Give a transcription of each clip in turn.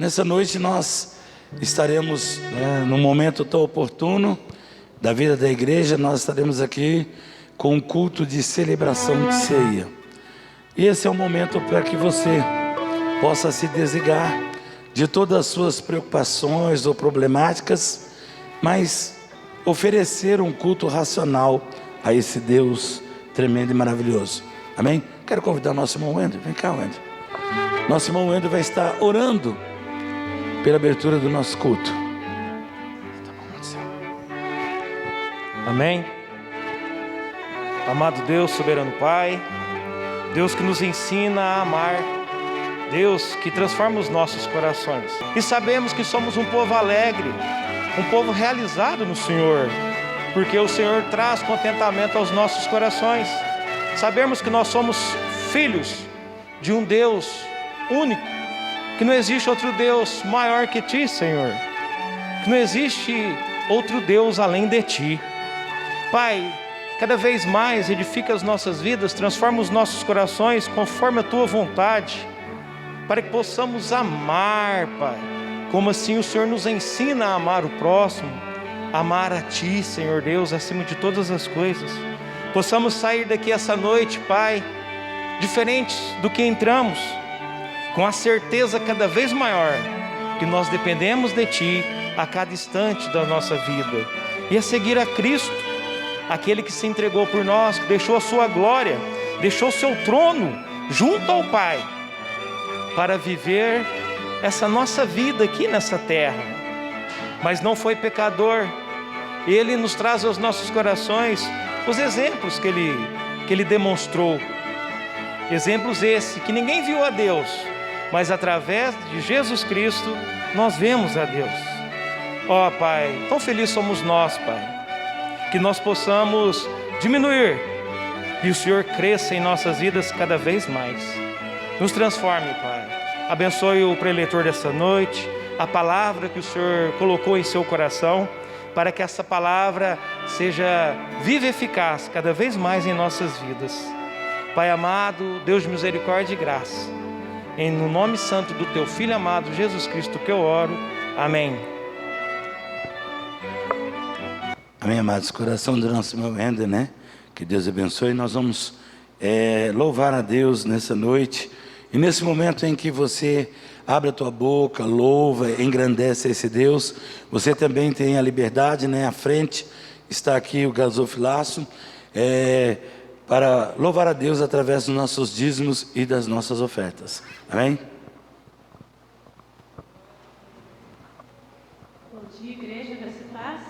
Nessa noite nós estaremos num momento tão oportuno da vida da igreja. Nós estaremos aqui com um culto de celebração de ceia. E esse é o momento para que você possa se desligar de todas as suas preocupações ou problemáticas, mas oferecer um culto racional a esse Deus tremendo e maravilhoso. Amém? Quero convidar o nosso irmão Wendel. Vem cá, Wendel. Nosso irmão Wendel vai estar orando pela abertura do nosso culto. Amém. Amado Deus, soberano Pai, Deus que nos ensina a amar, Deus que transforma os nossos corações. E sabemos que somos um povo alegre, um povo realizado no Senhor, porque o Senhor traz contentamento aos nossos corações. Sabemos que nós somos filhos de um Deus único, que não existe outro Deus maior que Ti, Senhor, que não existe outro Deus além de Ti. Pai, cada vez mais edifica as nossas vidas, transforma os nossos corações conforme a Tua vontade, para que possamos amar, Pai, como assim o Senhor nos ensina a amar o próximo, amar a Ti, Senhor Deus, acima de todas as coisas. Possamos sair daqui essa noite, Pai, diferentes do que entramos, com a certeza cada vez maior que nós dependemos de Ti a cada instante da nossa vida, e a seguir a Cristo, aquele que se entregou por nós, que deixou a sua glória, deixou o seu trono junto ao Pai, para viver essa nossa vida aqui nessa terra. Mas não foi pecador. Ele nos traz aos nossos corações os exemplos que Ele demonstrou. Exemplos esses que ninguém viu a Deus, mas através de Jesus Cristo nós vemos a Deus. Ó Pai, tão felizes somos nós, Pai, que nós possamos diminuir e o Senhor cresça em nossas vidas cada vez mais. Nos transforme, Pai. Abençoe o preletor dessa noite, a palavra que o Senhor colocou em seu coração, para que essa palavra seja viva e eficaz cada vez mais em nossas vidas. Pai amado, Deus de misericórdia e graça, no nome santo do Teu Filho amado, Jesus Cristo, que eu oro. Amém. Amém, amados. Coração do nosso irmão Wendel, né? Que Deus abençoe. Nós vamos louvar a Deus nessa noite. E nesse momento em que você abre a tua boca, louva, engrandece esse Deus, você também tem a liberdade, né? À frente está aqui o gasofilaço, para louvar a Deus através dos nossos dízimos e das nossas ofertas. Amém? Bom dia, igreja, graça e paz.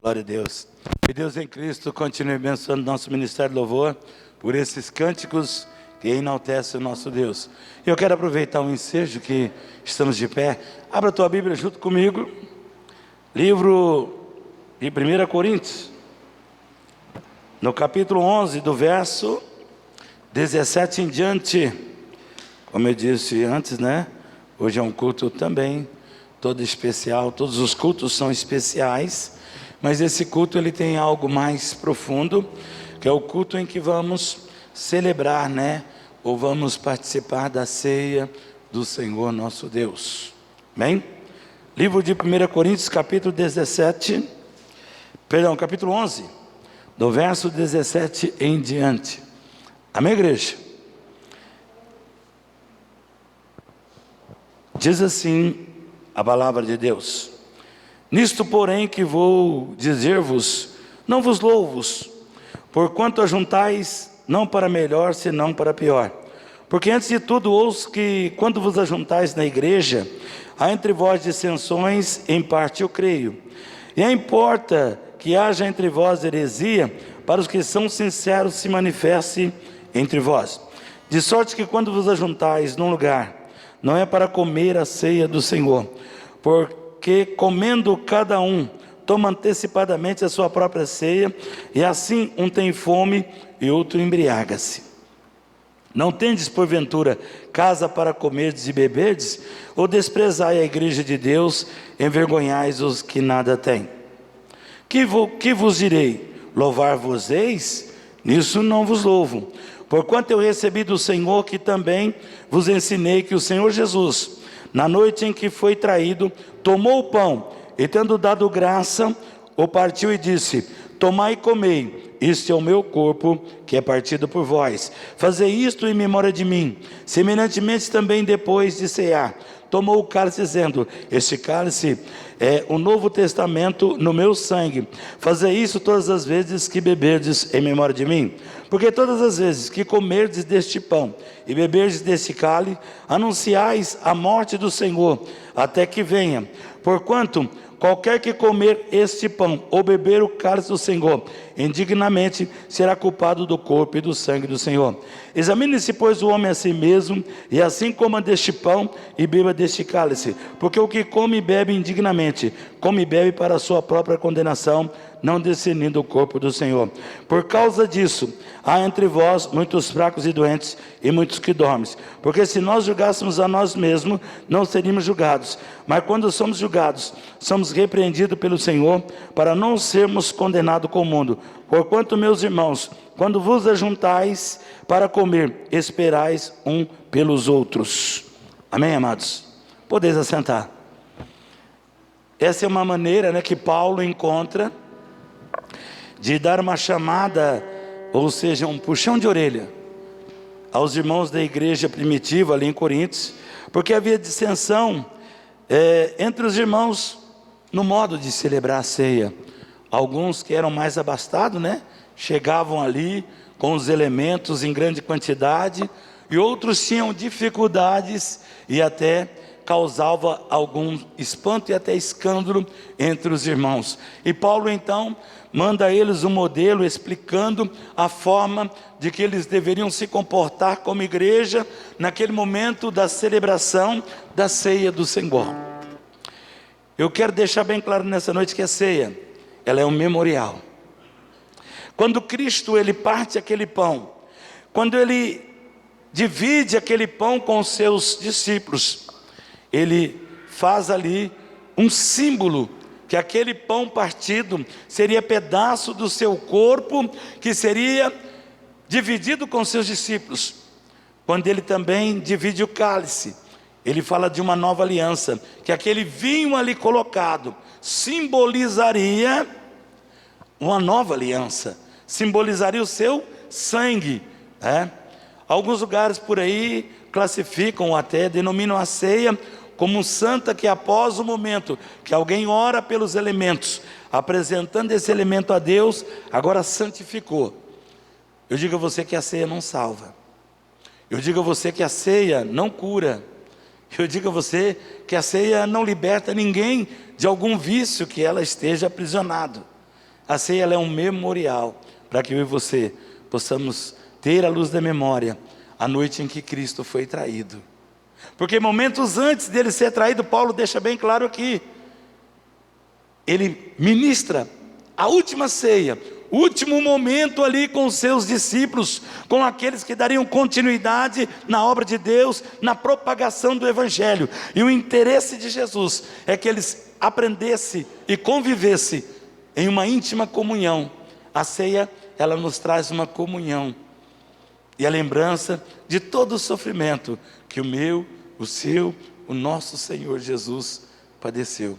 Glória a Deus. Que Deus em Cristo continue abençoando nosso ministério de louvor por esses cânticos que enaltecem o nosso Deus. Eu quero aproveitar o ensejo que estamos de pé. Abra a tua Bíblia junto comigo. Livro de 1 Coríntios, no capítulo 11, do verso 17 em diante. Como eu disse antes, né? Hoje é um culto também todo especial. Todos os cultos são especiais, mas esse culto ele tem algo mais profundo, que é o culto em que vamos celebrar, né? Ou vamos participar da ceia do Senhor nosso Deus. Amém? Livro de 1 Coríntios, capítulo 11, do verso 17 em diante. Amém, igreja? Diz assim a palavra de Deus: nisto, porém, que vou dizer-vos, não vos louvo, porquanto ajuntais não para melhor, senão para pior. Porque antes de tudo ouço que, quando vos ajuntais na igreja, há entre vós dissensões, em parte eu creio. E importa que haja entre vós heresia, para os que são sinceros se manifeste entre vós. De sorte que quando vos ajuntais num lugar, não é para comer a ceia do Senhor, porque comendo cada um, toma antecipadamente a sua própria ceia, e assim um tem fome e outro embriaga-se. Não tendes, porventura, casa para comerdes e beberdes? Ou desprezai a igreja de Deus, envergonhais os que nada têm? Que vos direi? Louvar-vos-eis? Nisso não vos louvo. Porquanto eu recebi do Senhor que também vos ensinei que o Senhor Jesus, na noite em que foi traído, tomou o pão, e tendo dado graça, o partiu e disse: tomai e comei, este é o meu corpo, que é partido por vós. Fazei isto em memória de mim. Semelhantemente também, depois de cear, tomou o cálice, dizendo: este cálice é o novo testamento no meu sangue. Fazei isso todas as vezes que beberdes em memória de mim. Porque todas as vezes que comerdes deste pão e beberdes deste cálice, anunciais a morte do Senhor, até que venha. Porquanto qualquer que comer este pão ou beber o cálice do Senhor indignamente, será culpado do corpo e do sangue do Senhor. Examine-se, pois, o homem a si mesmo, e assim coma deste pão e beba deste cálice. Porque o que come e bebe indignamente, come e bebe para a sua própria condenação, não discernindo o corpo do Senhor. Por causa disso, há entre vós muitos fracos e doentes, e muitos que dormem. Porque se nós julgássemos a nós mesmos, não seríamos julgados. Mas quando somos julgados, somos repreendidos pelo Senhor, para não sermos condenados com o mundo. Porquanto, meus irmãos, quando vos ajuntais para comer, esperais um pelos outros. Amém, amados? Podeis assentar. Essa é uma maneira, né, que Paulo encontra de dar uma chamada, ou seja, um puxão de orelha aos irmãos da igreja primitiva ali em Coríntios, porque havia dissensão entre os irmãos no modo de celebrar a ceia. Alguns que eram mais abastados, né, chegavam ali com os elementos em grande quantidade, e outros tinham dificuldades e até causava algum espanto e até escândalo entre os irmãos. E Paulo então manda a eles um modelo explicando a forma de que eles deveriam se comportar como igreja naquele momento da celebração da ceia do Senhor. Eu quero deixar bem claro nessa noite que a ceia, ela é um memorial. Quando Cristo ele parte aquele pão, quando ele divide aquele pão com os seus discípulos, ele faz ali um símbolo que aquele pão partido seria pedaço do seu corpo, que seria dividido com seus discípulos. Quando ele também divide o cálice, ele fala de uma nova aliança, que aquele vinho ali colocado simbolizaria uma nova aliança, simbolizaria o seu sangue, né? Alguns lugares por aí classificam, até denominam a ceia como santa, que após o momento que alguém ora pelos elementos, apresentando esse elemento a Deus, agora santificou. Eu digo a você que a ceia não salva. Eu digo a você que a ceia não cura. Eu digo a você que a ceia não liberta ninguém de algum vício que ela esteja aprisionado. A ceia ela é um memorial para que eu e você possamos ter à luz da memória a noite em que Cristo foi traído. Porque momentos antes dele ser traído, Paulo deixa bem claro aqui, ele ministra a última ceia, o último momento ali com os seus discípulos, com aqueles que dariam continuidade na obra de Deus, na propagação do Evangelho. E o interesse de Jesus é que eles aprendessem e convivessem em uma íntima comunhão. A ceia, ela nos traz uma comunhão e a lembrança de todo o sofrimento que o meu, o seu, o nosso Senhor Jesus padeceu.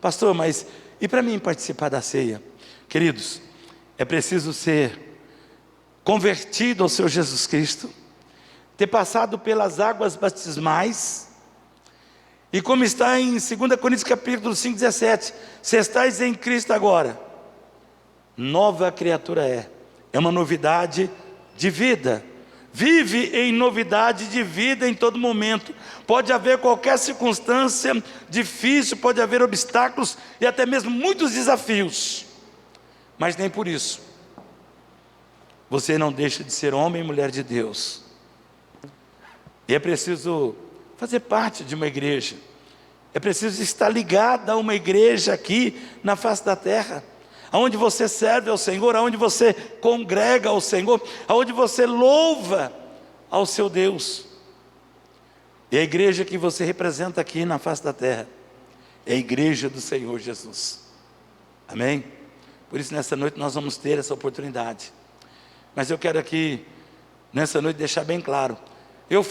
Pastor, mas e para mim participar da ceia? Queridos, é preciso ser convertido ao Senhor Jesus Cristo, ter passado pelas águas batismais, e como está em 2 Coríntios capítulo 5, 17, se estáis em Cristo agora, nova criatura é uma novidade de vida, vive em novidade de vida em todo momento. Pode haver qualquer circunstância difícil, pode haver obstáculos e até mesmo muitos desafios, mas nem por isso você não deixa de ser homem e mulher de Deus. E é preciso fazer parte de uma igreja, é preciso estar ligado a uma igreja aqui na face da terra, aonde você serve ao Senhor, aonde você congrega ao Senhor, aonde você louva ao seu Deus. E a igreja que você representa aqui na face da terra é a igreja do Senhor Jesus. Amém? Por isso nessa noite nós vamos ter essa oportunidade. Mas eu quero aqui nessa noite deixar bem claro, eu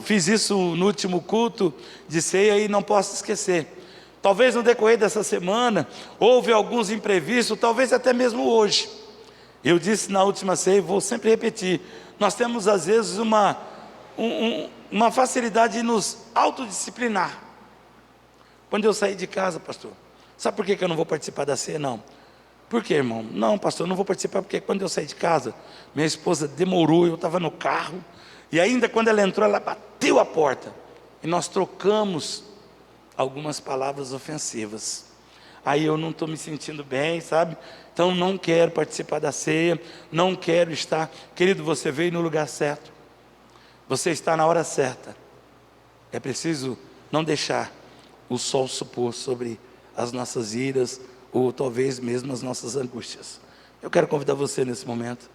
fiz isso no último culto de ceia e não posso esquecer. Talvez no decorrer dessa semana houve alguns imprevistos, talvez até mesmo hoje. Eu disse na última ceia, vou sempre repetir, nós temos às vezes uma facilidade de nos autodisciplinar. Quando eu saí de casa, pastor, sabe por que eu não vou participar da ceia? Não. Por quê, irmão? Não, pastor, eu não vou participar porque quando eu saí de casa, minha esposa demorou, eu estava no carro, e ainda quando ela entrou, ela bateu a porta, e nós trocamos algumas palavras ofensivas. Aí eu não estou me sentindo bem, sabe? Então não quero participar da ceia, não quero estar. Querido, você veio no lugar certo, você está na hora certa. É preciso não deixar o sol se pôr sobre as nossas iras, ou talvez mesmo as nossas angústias. Eu quero convidar você nesse momento,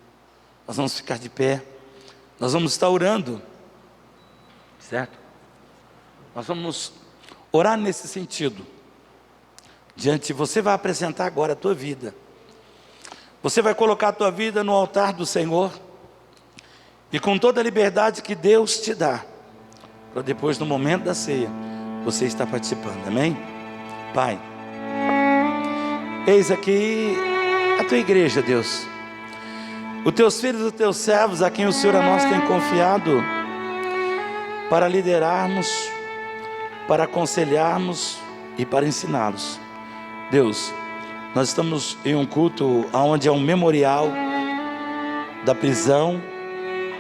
nós vamos ficar de pé, nós vamos estar orando, certo? Nós vamos orar nesse sentido. Você vai apresentar agora a tua vida, você vai colocar a tua vida no altar do Senhor, e com toda a liberdade que Deus te dá, para depois no momento da ceia, você estar participando, amém? Pai, eis aqui a tua igreja, Deus, os teus filhos e os teus servos, a quem o Senhor a nós tem confiado, para liderarmos, para aconselharmos e para ensiná-los. Deus, nós estamos em um culto onde é um memorial da prisão,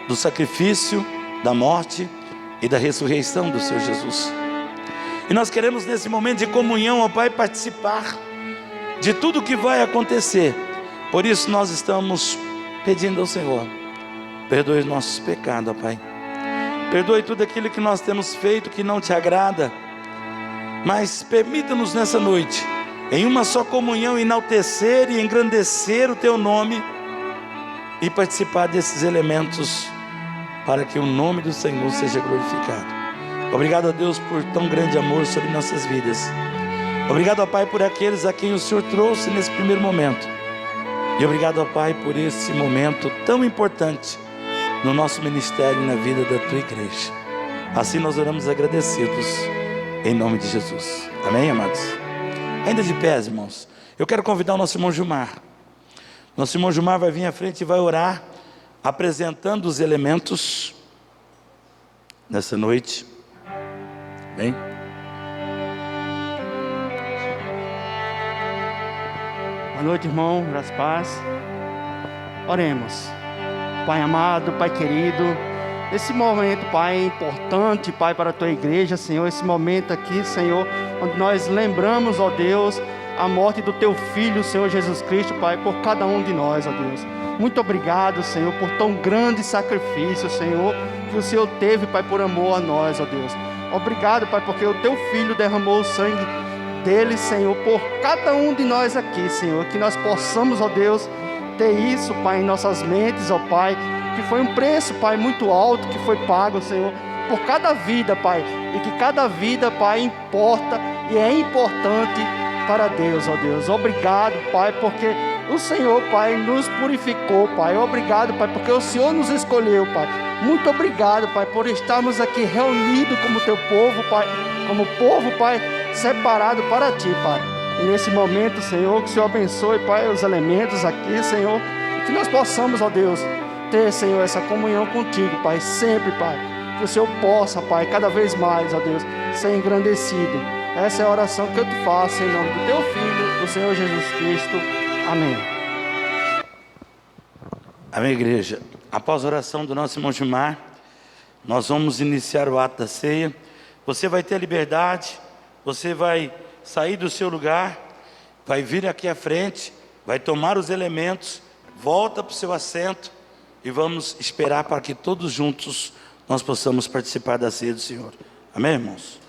do sacrifício, da morte e da ressurreição do Senhor Jesus. E nós queremos nesse momento de comunhão, ó Pai, participar de tudo que vai acontecer. Por isso nós estamos pedindo ao Senhor, perdoe os nossos pecados, ó Pai. Perdoe tudo aquilo que nós temos feito que não te agrada, mas permita-nos nessa noite, em uma só comunhão, enaltecer e engrandecer o teu nome e participar desses elementos para que o nome do Senhor seja glorificado. Obrigado a Deus por tão grande amor sobre nossas vidas. Obrigado, ó Pai, por aqueles a quem o Senhor trouxe nesse primeiro momento. E obrigado, ó Pai, por esse momento tão importante no nosso ministério e na vida da tua igreja. Assim nós oramos agradecidos, em nome de Jesus. Amém, amados? Ainda de pé, irmãos, eu quero convidar o nosso irmão Gilmar. Nosso irmão Gilmar vai vir à frente e vai orar, apresentando os elementos nessa noite. Bem? Boa noite, irmão, graças a paz. Oremos. Pai amado, Pai querido, esse momento, Pai, é importante, Pai, para a tua igreja, Senhor, esse momento aqui, Senhor, onde nós lembramos, ó Deus, a morte do Teu Filho, Senhor Jesus Cristo, Pai, por cada um de nós, ó Deus. Muito obrigado, Senhor, por tão grande sacrifício, Senhor, que o Senhor teve, Pai, por amor a nós, ó Deus. Obrigado, Pai, porque o Teu Filho derramou o sangue dele, Senhor, por cada um de nós aqui, Senhor, que nós possamos, ó Deus, ter isso, Pai, em nossas mentes, ó Pai, que foi um preço, Pai, muito alto que foi pago, Senhor, por cada vida, Pai, e que cada vida, Pai, importa e é importante para Deus, ó Deus. Obrigado, Pai, porque o Senhor, Pai, nos purificou, Pai. Obrigado, Pai, porque o Senhor nos escolheu, Pai. Muito obrigado, Pai, por estarmos aqui reunidos como Teu povo, Pai, como povo, Pai, separado para Ti, Pai. E nesse momento, Senhor, que o Senhor abençoe, Pai, os elementos aqui, Senhor, que nós possamos, ó Deus, ter, Senhor, essa comunhão contigo, Pai, sempre, Pai. Que o Senhor possa, Pai, cada vez mais, ó Deus, ser engrandecido. Essa é a oração que eu te faço em nome do Teu Filho, o Senhor Jesus Cristo. Amém. Amém, igreja. Após a oração do nosso irmão Gilmar, nós vamos iniciar o ato da ceia. Você vai ter liberdade, você vai sair do seu lugar, vai vir aqui à frente, vai tomar os elementos, volta para o seu assento e vamos esperar para que todos juntos nós possamos participar da ceia do Senhor. Amém, irmãos?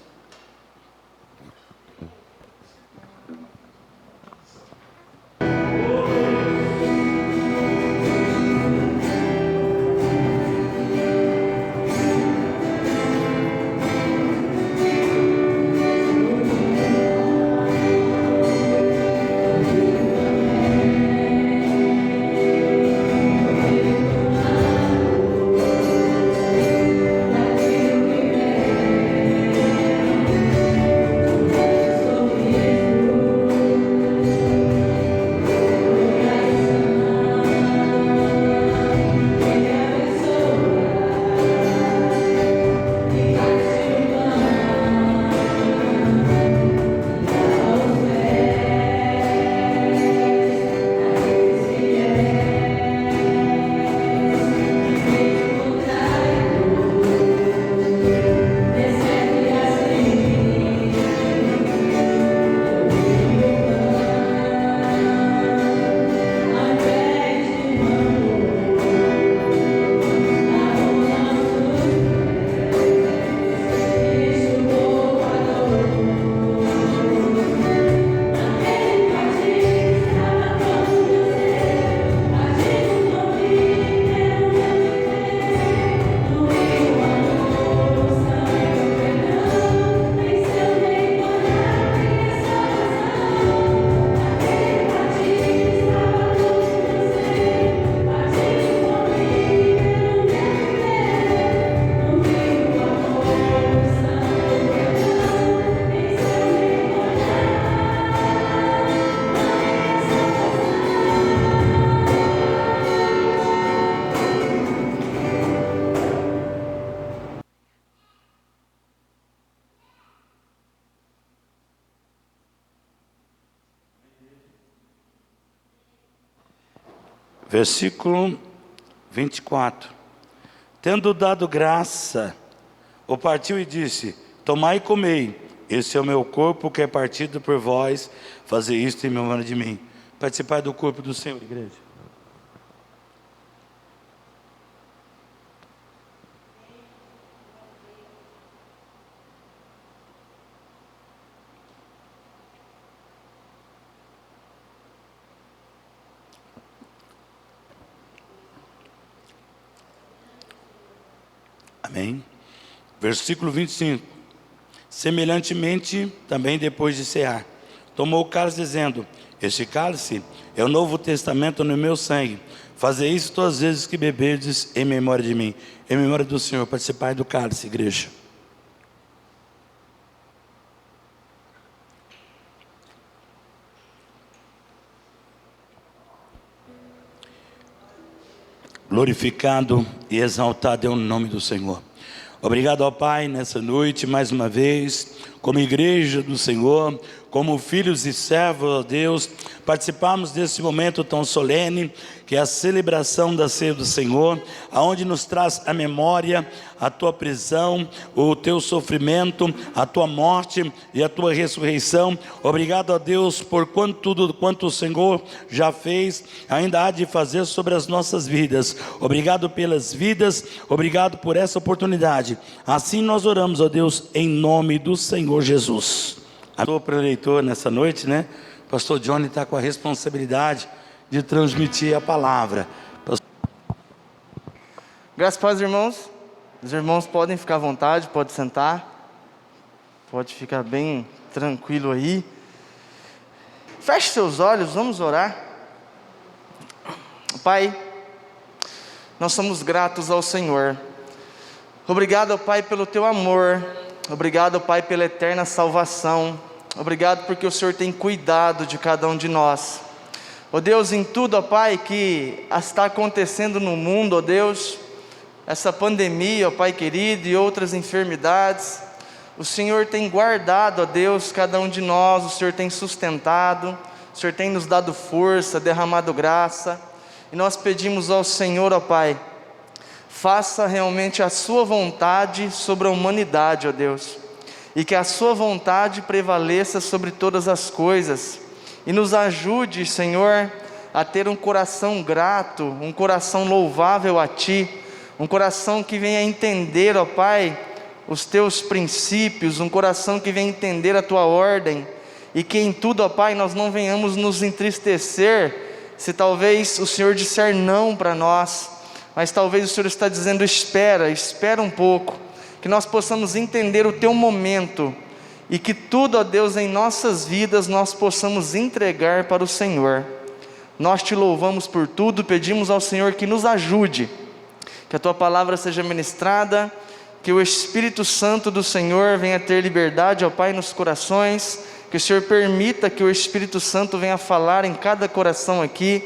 Versículo 24. Tendo dado graça, o partiu e disse: tomai e comei, esse é o meu corpo que é partido por vós, fazei isto em memória de mim. Participar do corpo do Senhor, igreja. Amém. Versículo 25. Semelhantemente, também depois de cear, tomou o cálice dizendo: este cálice é o novo testamento no meu sangue. Fazei isso todas as vezes que beberdes em memória de mim. Em memória do Senhor. Participar do cálice, igreja. Glorificado e exaltado é o nome do Senhor. Obrigado ao Pai nessa noite, mais uma vez, como igreja do Senhor, como filhos e servos, ó Deus, participarmos desse momento tão solene, que é a celebração da ceia do Senhor, aonde nos traz a memória, a tua prisão, o teu sofrimento, a tua morte e a tua ressurreição. Obrigado, ó Deus, por tudo quanto o Senhor já fez, ainda há de fazer sobre as nossas vidas. Obrigado pelas vidas, obrigado por essa oportunidade. Assim nós oramos, ó Deus, em nome do Senhor Jesus. Estou para o eleitor nessa noite, né? Pastor Johnny está com a responsabilidade de transmitir a palavra. Graças a Deus, irmãos. Os irmãos podem ficar à vontade, pode sentar. Pode ficar bem tranquilo aí. Feche seus olhos, vamos orar. Pai, nós somos gratos ao Senhor. Obrigado, Pai, pelo teu amor. Obrigado, Pai, pela eterna salvação. Obrigado porque o Senhor tem cuidado de cada um de nós. Ó Deus, em tudo, ó Pai, que está acontecendo no mundo, ó Deus, essa pandemia, ó Pai querido, e outras enfermidades, o Senhor tem guardado, ó Deus, cada um de nós, o Senhor tem sustentado, o Senhor tem nos dado força, derramado graça, e nós pedimos ao Senhor, ó Pai, faça realmente a sua vontade sobre a humanidade, ó Deus, e que a sua vontade prevaleça sobre todas as coisas, e nos ajude, Senhor, a ter um coração grato, um coração louvável a Ti, um coração que venha entender, ó Pai, os Teus princípios, um coração que venha entender a Tua ordem, e que em tudo, ó Pai, nós não venhamos nos entristecer, se talvez o Senhor disser não para nós, mas talvez o Senhor está dizendo espera um pouco, que nós possamos entender o Teu momento, e que tudo, ó Deus, em nossas vidas nós possamos entregar para o Senhor. Nós Te louvamos por tudo, pedimos ao Senhor que nos ajude, que a Tua palavra seja ministrada, que o Espírito Santo do Senhor venha ter liberdade, ó Pai, nos corações, que o Senhor permita que o Espírito Santo venha falar em cada coração aqui,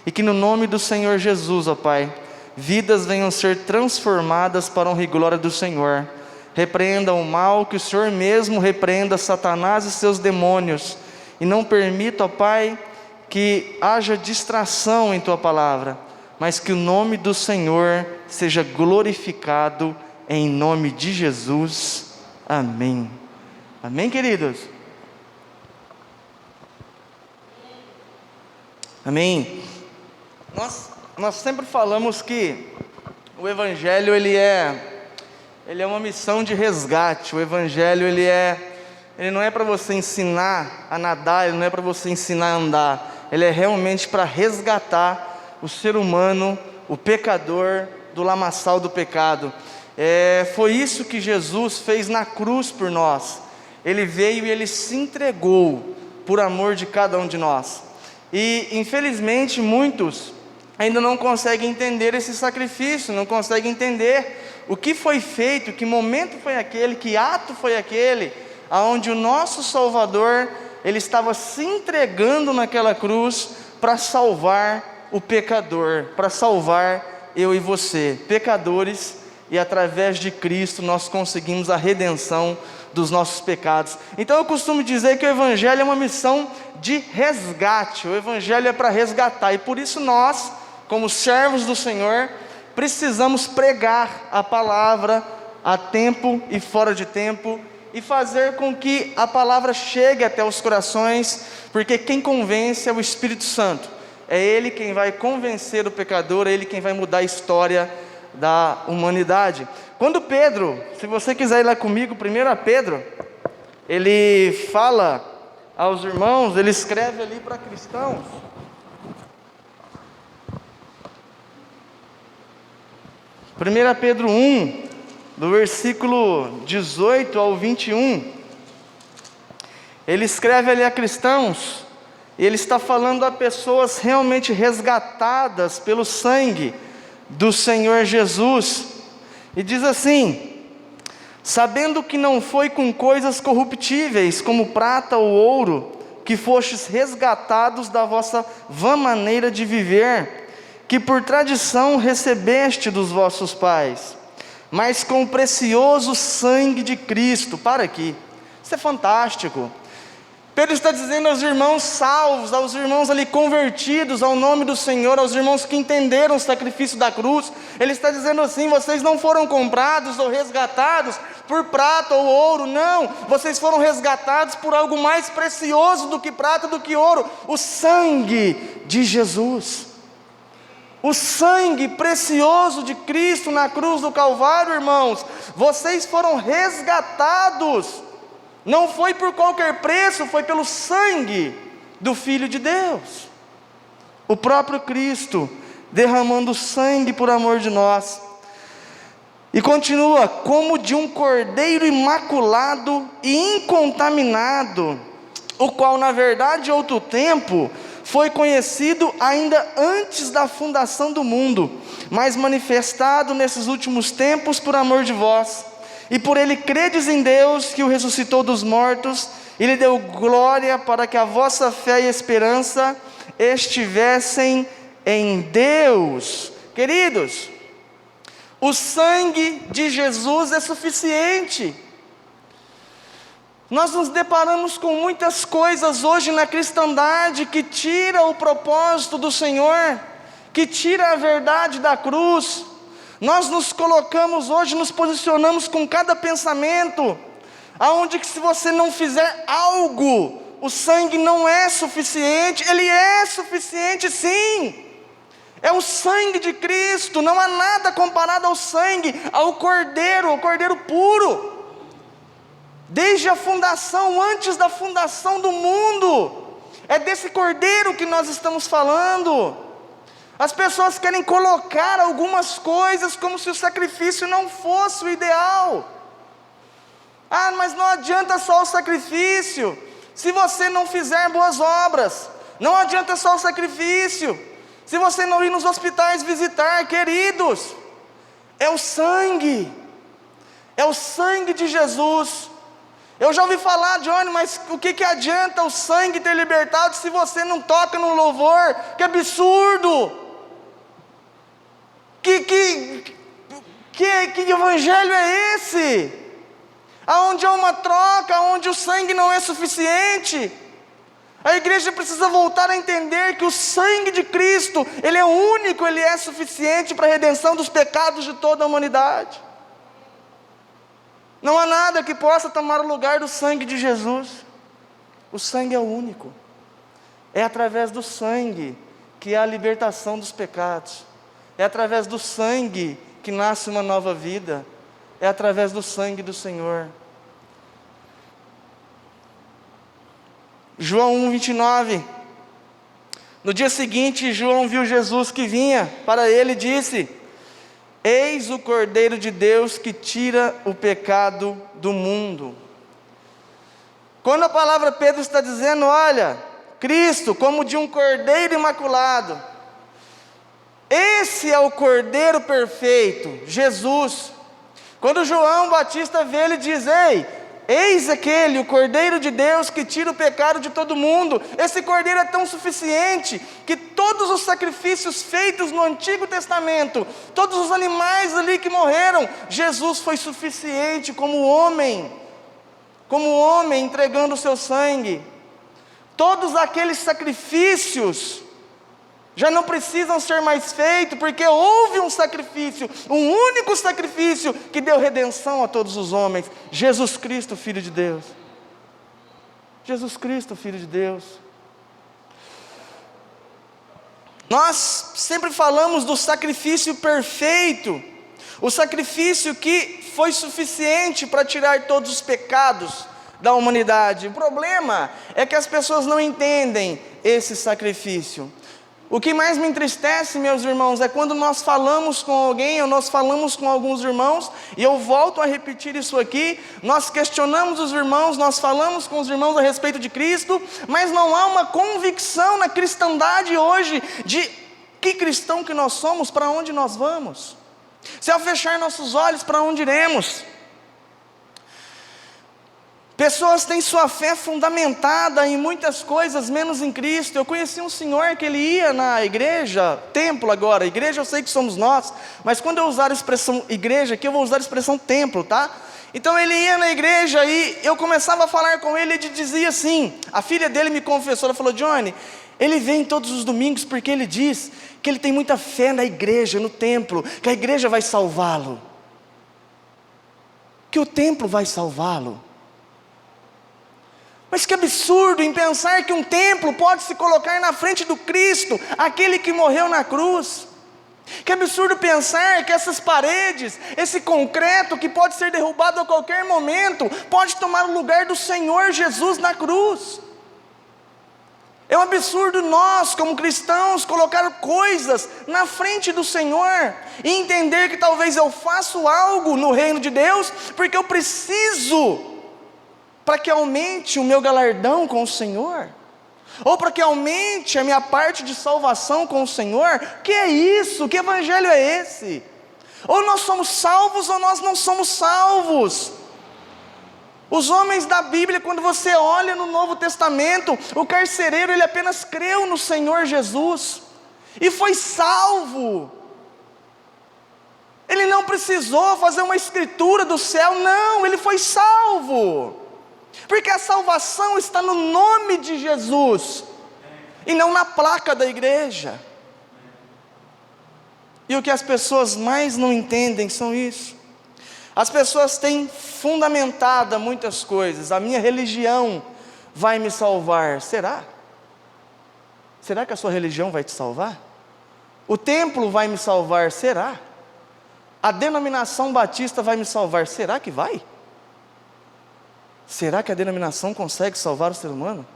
e que no nome do Senhor Jesus, ó Pai, vidas venham ser transformadas para a honra e glória do Senhor. Repreenda o mal, que o Senhor mesmo repreenda Satanás e seus demônios, e não permita, ó Pai, que haja distração em Tua palavra, mas que o nome do Senhor seja glorificado, em nome de Jesus, amém. Amém, queridos? Amém. Nós sempre falamos que o Evangelho ele é uma missão de resgate. O Evangelho ele não é para você ensinar a nadar, ele não é para você ensinar a andar, ele é realmente para resgatar o ser humano, o pecador, do lamaçal do pecado. Foi isso que Jesus fez na cruz por nós. Ele veio e Ele se entregou por amor de cada um de nós. E infelizmente muitos ainda não conseguem entender esse sacrifício, não conseguem entender o que foi feito, que momento foi aquele, que ato foi aquele, aonde o nosso Salvador, Ele estava se entregando naquela cruz para salvar o pecador, para salvar eu e você, pecadores, e através de Cristo nós conseguimos a redenção dos nossos pecados. Então eu costumo dizer que o Evangelho é uma missão de resgate, o Evangelho é para resgatar, e por isso nós, como servos do Senhor, precisamos pregar a palavra a tempo e fora de tempo, e fazer com que a palavra chegue até os corações, porque quem convence é o Espírito Santo, é Ele quem vai convencer o pecador, é Ele quem vai mudar a história da humanidade. Quando Pedro, se você quiser ir lá comigo, 1 Pedro, ele fala aos irmãos, ele escreve ali para cristãos, Primeira Pedro 1, do versículo 18 ao 21, ele escreve ali a cristãos, e ele está falando a pessoas realmente resgatadas pelo sangue do Senhor Jesus, e diz assim: sabendo que não foi com coisas corruptíveis, como prata ou ouro, que fostes resgatados da vossa vã maneira de viver, que por tradição recebeste dos vossos pais, mas com o precioso sangue de Cristo. Para aqui, isso é fantástico. Pedro está dizendo aos irmãos salvos, aos irmãos ali convertidos ao nome do Senhor, aos irmãos que entenderam o sacrifício da cruz. Ele está dizendo assim: vocês não foram comprados ou resgatados por prata ou ouro, não. Vocês foram resgatados por algo mais precioso do que prata, do que ouro: o sangue de Jesus. O sangue precioso de Cristo na cruz do Calvário, irmãos. Vocês foram resgatados. Não foi por qualquer preço, foi pelo sangue do Filho de Deus. O próprio Cristo derramando sangue por amor de nós. E continua: como de um cordeiro imaculado e incontaminado, o qual na verdade outro tempo foi conhecido ainda antes da fundação do mundo, mas manifestado nesses últimos tempos por amor de vós. E por ele credes em Deus, que o ressuscitou dos mortos, e lhe deu glória, para que a vossa fé e esperança estivessem em Deus. Queridos, o sangue de Jesus é suficiente. Nós nos deparamos com muitas coisas hoje na cristandade que tira o propósito do Senhor, que tira a verdade da cruz. Nós nos colocamos hoje, nos posicionamos com cada pensamento, aonde que se você não fizer algo, o sangue não é suficiente. Ele é suficiente sim, é o sangue de Cristo, não há nada comparado ao sangue, ao Cordeiro puro, desde a fundação, antes da fundação do mundo, é desse Cordeiro que nós estamos falando. As pessoas querem colocar algumas coisas como se o sacrifício não fosse o ideal. Ah, mas não adianta só o sacrifício, se você não fizer boas obras. Não adianta só o sacrifício, se você não ir nos hospitais visitar. Queridos, é o sangue de Jesus. Eu já ouvi falar: Johnny, mas o que adianta o sangue ter libertado se você não toca no louvor? Que absurdo! Que evangelho é esse? Aonde há uma troca, onde o sangue não é suficiente. A igreja precisa voltar a entender que o sangue de Cristo, ele é único, ele é suficiente para a redenção dos pecados de toda a humanidade. Não há nada que possa tomar o lugar do sangue de Jesus. O sangue é único. É através do sangue que há a libertação dos pecados. É através do sangue que nasce uma nova vida. É através do sangue do Senhor. João 1:29. No dia seguinte, João viu Jesus que vinha para ele e disse: eis o Cordeiro de Deus que tira o pecado do mundo. Quando a palavra Pedro está dizendo: olha, Cristo como de um cordeiro imaculado, esse é o Cordeiro perfeito, Jesus. Quando João Batista vê, ele diz: eis aquele, o Cordeiro de Deus que tira o pecado de todo mundo. Esse Cordeiro é tão suficiente que todos os sacrifícios feitos no Antigo Testamento, todos os animais ali que morreram, Jesus foi suficiente como homem entregando o seu sangue. Todos aqueles sacrifícios já não precisam ser mais feitos, porque houve um sacrifício, um único sacrifício que deu redenção a todos os homens: Jesus Cristo, Filho de Deus. Jesus Cristo, Filho de Deus. Nós sempre falamos do sacrifício perfeito, o sacrifício que foi suficiente para tirar todos os pecados da humanidade. O problema é que as pessoas não entendem esse sacrifício. O que mais me entristece, meus irmãos, é quando nós falamos com alguém, ou nós falamos com alguns irmãos, e eu volto a repetir isso aqui, nós questionamos os irmãos, nós falamos com os irmãos a respeito de Cristo, mas não há uma convicção na cristandade hoje, de que cristão que nós somos, para onde nós vamos, se ao fechar nossos olhos, para onde iremos? Pessoas têm sua fé fundamentada em muitas coisas, menos em Cristo. Eu conheci um senhor que ele ia na igreja, templo agora, igreja eu sei que somos nós, mas quando eu usar a expressão igreja aqui, eu vou usar a expressão templo, tá? Então ele ia na igreja e eu começava a falar com ele, ele dizia assim, a filha dele me confessou, ela falou: Johnny, ele vem todos os domingos porque ele diz que ele tem muita fé na igreja, no templo, que a igreja vai salvá-lo, que o templo vai salvá-lo. Mas que absurdo em pensar que um templo pode se colocar na frente do Cristo, aquele que morreu na cruz. Que absurdo pensar que essas paredes, esse concreto que pode ser derrubado a qualquer momento, pode tomar o lugar do Senhor Jesus na cruz. É um absurdo nós, como cristãos, colocar coisas na frente do Senhor e entender que talvez eu faço algo no reino de Deus porque eu preciso, para que aumente o meu galardão com o Senhor, ou para que aumente a minha parte de salvação com o Senhor. Que é isso? Que evangelho é esse? Ou nós somos salvos ou nós não somos salvos. Os homens da Bíblia, quando você olha no Novo Testamento, o carcereiro, ele apenas creu no Senhor Jesus e foi salvo. Ele não precisou fazer uma escritura do céu, não, ele foi salvo. Porque a salvação está no nome de Jesus e não na placa da igreja. E o que as pessoas mais não entendem são isso. As pessoas têm fundamentado muitas coisas. A minha religião vai me salvar. Será? Será que a sua religião vai te salvar? O templo vai me salvar. Será? A denominação batista vai me salvar. Será que vai? Será que a denominação consegue salvar o ser humano?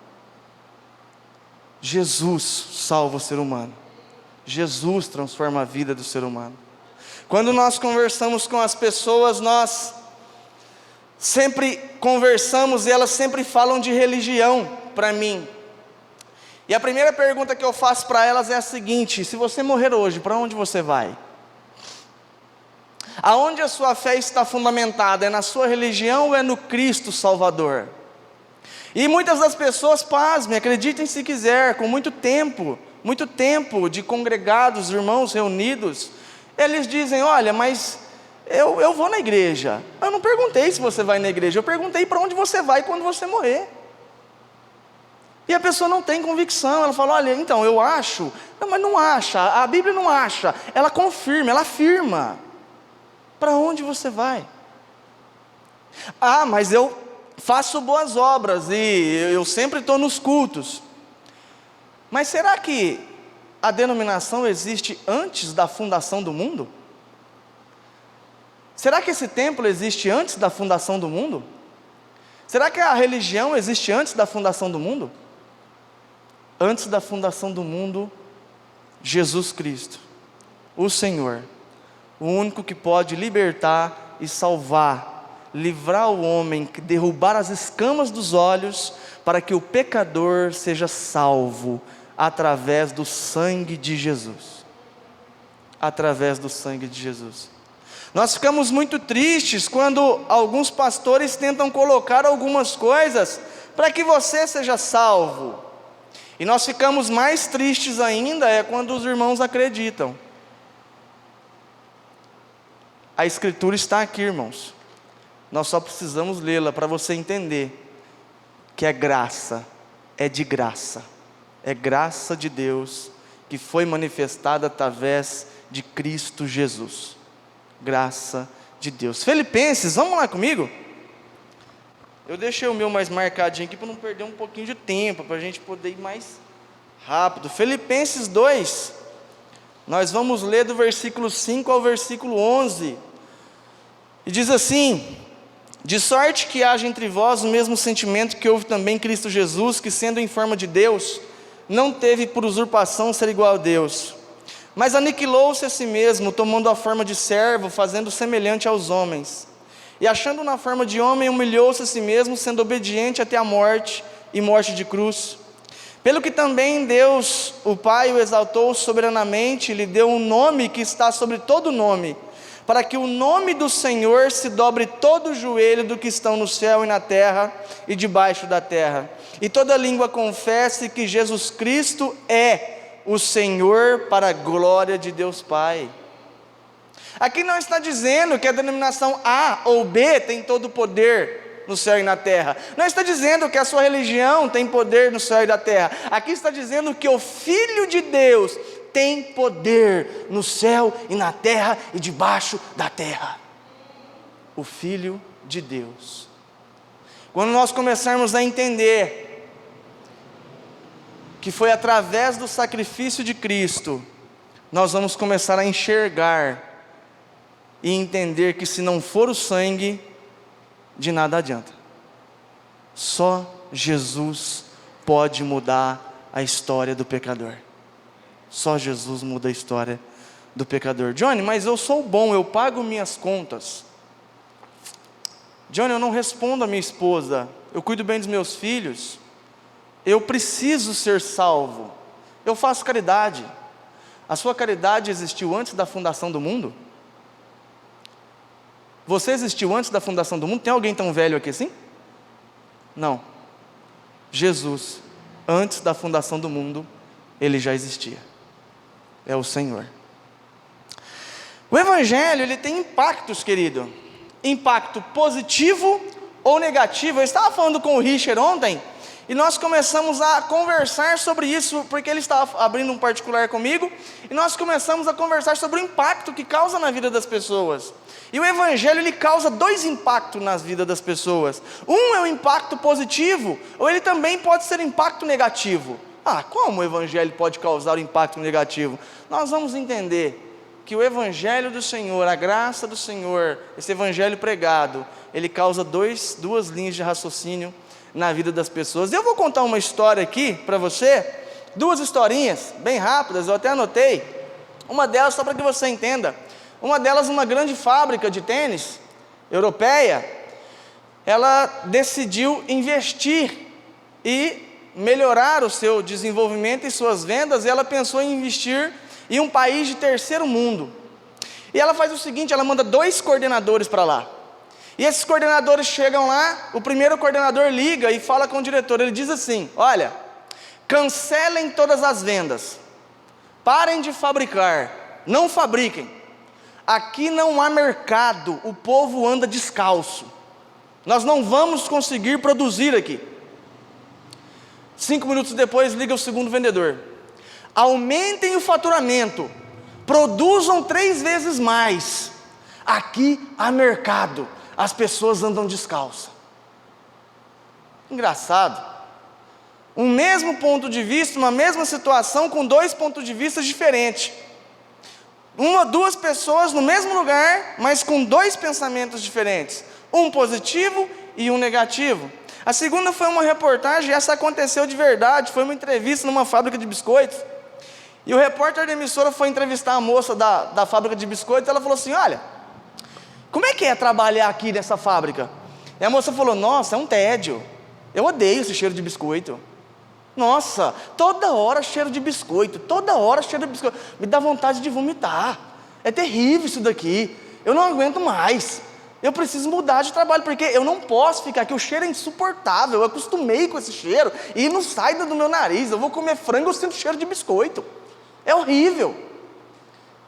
Jesus salva o ser humano. Jesus transforma a vida do ser humano. Quando nós conversamos com as pessoas, nós sempre conversamos e elas sempre falam de religião para mim. E a primeira pergunta que eu faço para elas é a seguinte: se você morrer hoje, para onde você vai? Aonde a sua fé está fundamentada? É na sua religião ou é no Cristo Salvador? E muitas das pessoas, pasmem, acreditem se quiser, com muito tempo de congregados, irmãos reunidos, eles dizem: olha, mas eu vou na igreja. Eu não perguntei se você vai na igreja, eu perguntei para onde você vai quando você morrer. E a pessoa não tem convicção, ela fala: olha, então eu acho. Não, mas não acha, a Bíblia não acha, ela confirma, ela afirma. Para onde você vai? Ah, mas eu faço boas obras e eu sempre estou nos cultos. Mas será que a denominação existe antes da fundação do mundo? Será que esse templo existe antes da fundação do mundo? Será que a religião existe antes da fundação do mundo? Antes da fundação do mundo, Jesus Cristo, o Senhor, o único que pode libertar e salvar, livrar o homem, derrubar as escamas dos olhos, para que o pecador seja salvo, através do sangue de Jesus. Através do sangue de Jesus. Nós ficamos muito tristes quando alguns pastores tentam colocar algumas coisas para que você seja salvo. E nós ficamos mais tristes ainda quando os irmãos acreditam. A Escritura está aqui, irmãos. Nós só precisamos lê-la para você entender que é graça, é de graça. É graça de Deus que foi manifestada através de Cristo Jesus. Graça de Deus. Filipenses, vamos lá comigo? Eu deixei o meu mais marcadinho aqui para não perder um pouquinho de tempo, para a gente poder ir mais rápido. Filipenses 2, nós vamos ler do versículo 5 ao versículo 11. E diz assim: de sorte que haja entre vós o mesmo sentimento que houve também em Cristo Jesus, que sendo em forma de Deus, não teve por usurpação ser igual a Deus, mas aniquilou-se a si mesmo, tomando a forma de servo, fazendo semelhante aos homens. E achando na forma de homem, humilhou-se a si mesmo, sendo obediente até a morte, e morte de cruz. Pelo que também Deus, o Pai, o exaltou soberanamente, e lhe deu um nome que está sobre todo nome, para que o nome do Senhor se dobre todo o joelho do que estão no céu e na terra e debaixo da terra, e toda língua confesse que Jesus Cristo é o Senhor, para a glória de Deus Pai. Aqui não está dizendo que a denominação A ou B tem todo o poder no céu e na terra. Não está dizendo que a sua religião tem poder no céu e na terra. Aqui está dizendo que o Filho de Deus tem poder no céu e na terra e debaixo da terra. O Filho de Deus. Quando nós começarmos a entender que foi através do sacrifício de Cristo, nós vamos começar a enxergar e entender que se não for o sangue, de nada adianta. Só Jesus pode mudar a história do pecador. Só Jesus muda a história do pecador. Johnny, mas eu sou bom, eu pago minhas contas. Johnny, eu não respondo a minha esposa, eu cuido bem dos meus filhos, eu preciso ser salvo, eu faço caridade. A sua caridade existiu antes da fundação do mundo? Você existiu antes da fundação do mundo? Tem alguém tão velho aqui assim? Não. Jesus, antes da fundação do mundo, Ele já existia. É o Senhor. O Evangelho, ele tem impactos, querido. Impacto positivo ou negativo. Eu estava falando com o Richard ontem, e nós começamos a conversar sobre isso, porque ele estava abrindo um particular comigo, e nós começamos a conversar sobre o impacto que causa na vida das pessoas. E o Evangelho, ele causa dois impactos nas vidas das pessoas. Um é o impacto positivo, ou ele também pode ser impacto negativo. Como o Evangelho pode causar um impacto negativo? Nós vamos entender que o Evangelho do Senhor, a graça do Senhor, esse Evangelho pregado, ele causa duas linhas de raciocínio na vida das pessoas. Eu vou contar uma história aqui para você, duas historinhas, bem rápidas, eu até anotei. Uma delas, só para que você entenda. Uma delas, uma grande fábrica de tênis, europeia, ela decidiu investir e melhorar o seu desenvolvimento e suas vendas, e ela pensou em investir em um país de terceiro mundo. E ela faz o seguinte, ela manda 2 coordenadores para lá. E esses coordenadores chegam lá, o primeiro coordenador liga e fala com o diretor, ele diz assim: olha, cancelem todas as vendas, parem de fabricar, não fabriquem. Aqui não há mercado, o povo anda descalço, nós não vamos conseguir produzir aqui. 5 minutos depois liga o segundo vendedor: aumentem o faturamento, produzam 3 vezes mais, aqui há mercado, as pessoas andam descalças. Engraçado, um mesmo ponto de vista, uma mesma situação com 2 pontos de vista diferentes. 2 pessoas no mesmo lugar, mas com 2 pensamentos diferentes, um positivo e um negativo. A segunda foi uma reportagem, essa aconteceu de verdade, foi uma entrevista numa fábrica de biscoitos, e o repórter da emissora foi entrevistar a moça da fábrica de biscoitos. Ela falou assim: olha, como é que é trabalhar aqui nessa fábrica? E a moça falou: nossa, é um tédio, eu odeio esse cheiro de biscoito. Nossa, toda hora cheiro de biscoito, toda hora cheiro de biscoito, me dá vontade de vomitar, é terrível isso daqui, eu não aguento mais, eu preciso mudar de trabalho, porque eu não posso ficar aqui, o cheiro é insuportável, eu acostumei com esse cheiro, e não sai do meu nariz, eu vou comer frango, eu sinto cheiro de biscoito, é horrível.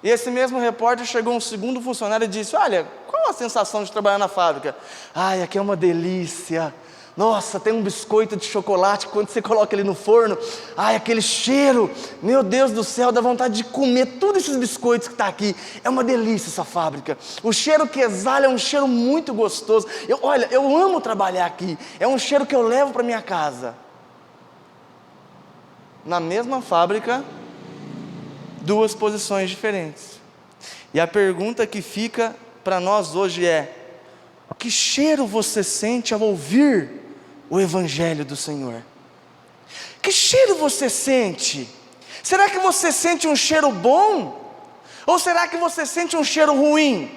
E esse mesmo repórter chegou um segundo funcionário e disse: olha, qual a sensação de trabalhar na fábrica? Ai, aqui é uma delícia. Nossa, tem um biscoito de chocolate, quando você coloca ele no forno, ai, aquele cheiro, meu Deus do céu, dá vontade de comer todos esses biscoitos que está aqui. É uma delícia essa fábrica, o cheiro que exala é um cheiro muito gostoso. Olha, eu amo trabalhar aqui, é um cheiro que eu levo para minha casa. Na mesma fábrica, 2 posições diferentes. E a pergunta que fica para nós hoje é: que cheiro você sente ao ouvir o Evangelho do Senhor? Que cheiro você sente? Será que você sente um cheiro bom? Ou será que você sente um cheiro ruim?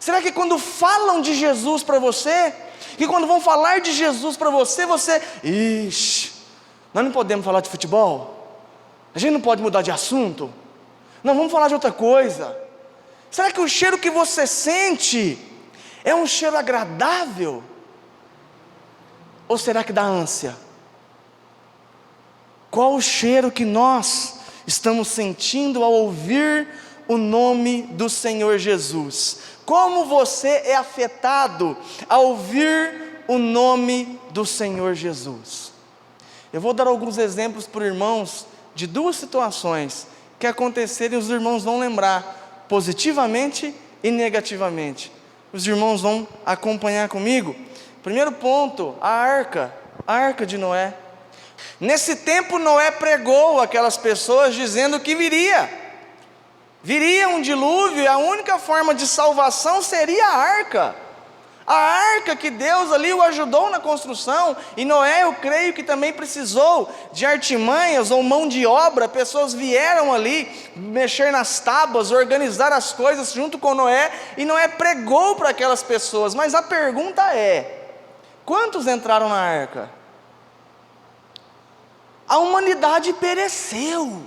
Será que quando falam de Jesus para você, que quando vão falar de Jesus para você, ixi, nós não podemos falar de futebol? A gente não pode mudar de assunto? Não, vamos falar de outra coisa. Será que o cheiro que você sente é um cheiro agradável? Ou será que dá ânsia? Qual o cheiro que nós estamos sentindo ao ouvir o nome do Senhor Jesus? Como você é afetado ao ouvir o nome do Senhor Jesus? Eu vou dar alguns exemplos para os irmãos de duas situações que aconteceram e os irmãos vão lembrar, positivamente e negativamente. Os irmãos vão acompanhar comigo. Primeiro ponto, a arca de Noé. Nesse tempo Noé pregou aquelas pessoas dizendo que viria um dilúvio e a única forma de salvação seria a arca. A arca que Deus ali o ajudou na construção, e Noé, eu creio que também precisou de artimanhas ou mão de obra. Pessoas vieram ali mexer nas tábuas, organizar as coisas junto com Noé, e Noé pregou para aquelas pessoas. Mas a pergunta é: quantos entraram na arca? A humanidade pereceu.